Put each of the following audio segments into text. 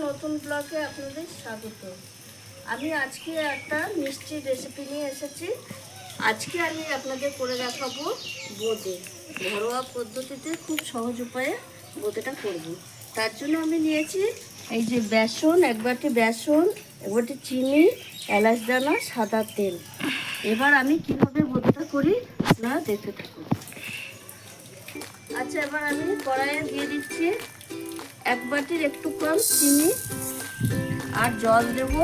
নতুন ব্লগে আপনাদের স্বাগত। আমি আজকে একটা মিষ্টি রেসিপি নিয়ে এসেছি। আজকে আমি আপনাদের করে দেখাবো বোঁদে। ঘরোয়া পদ্ধতিতে খুব সহজ উপায়ে বোঁদেটা করব। তার জন্য আমি নিয়েছি এই যে বেসন, এক বাটি বেসন, এক বাটি চিনি, এলাচ দানা, সাদা তেল। এবার আমি কীভাবে বোঁদেটা করি আপনারা দেখতে থাকুন। আচ্ছা, এবার আমি কড়াইয়ে দিয়ে দিচ্ছি এক বাটির একটু কম চিনি আর জল দেব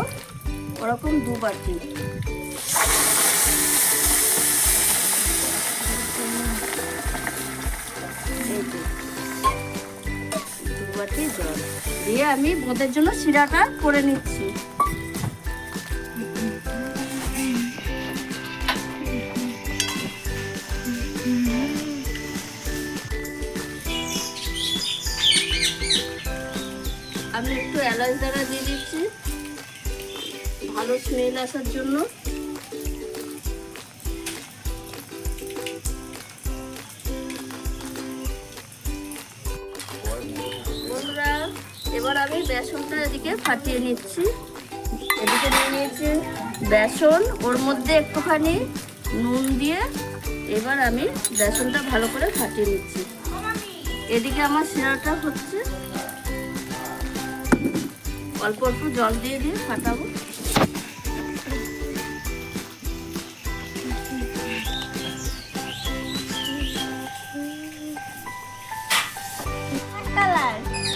ওরকম 2 বাটি। এই যে 2 বাটি জল দিয়ে আমি বোঁদের জন্য শিরাটা করে নিচ্ছি। আমি একটু এলাচ দানা দিয়ে দিচ্ছি ভালো স্মেল আসার জন্য। বন্ধুরা, এবার আমি বেসনটা এদিকে ফাটিয়ে নিচ্ছি। এদিকে নিয়ে নিয়েছি বেসন, ওর মধ্যে একটুখানি নুন দিয়ে এবার আমি বেসনটা ভালো করে ফাটিয়ে নিচ্ছি। এদিকে আমার শিরাটা হচ্ছে, অল্প অল্প জল দিয়ে দিয়ে ফাটাবো।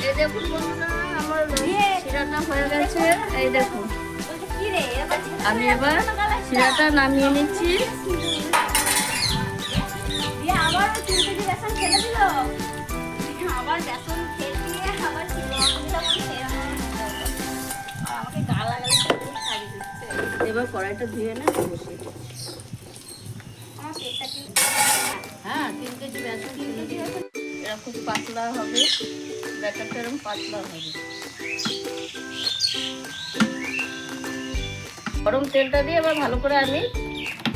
এই দেখুন বন্ধুরা, আমার শিরাটা হয়ে গেছে। এই দেখুন, আমি এবার শিরাটা নামিয়ে নিচ্ছি। এবার কড়াইটা ধুয়ে না বসে, হ্যাঁ 3 কেজি বেসন ঢেলে দিয়ে এরকম পাতলা হবে, ব্যাটারটা এরকম পাতলা হবে। গরম তেলটা দিয়ে এবার ভালো করে আমি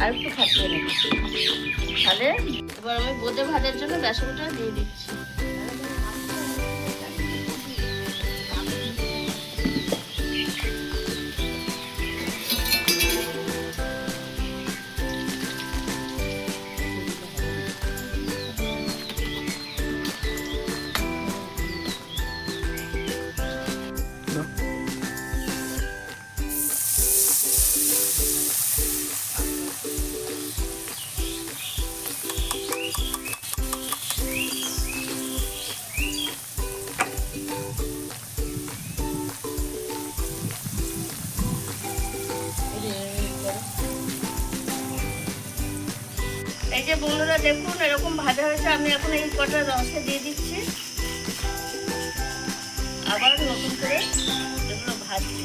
আর একটু ফাটিয়ে নেব। তাহলে এবার আমি বোঁদে ভাজার জন্য বেসনটা দিয়ে দিচ্ছি। এই যে বন্ধুরা দেখুন, এরকম ভাজা হয়েছে। আমি এখন এই কটা রসে দিয়ে দিচ্ছি, আবার নতুন করে এগুলো ভাজছি।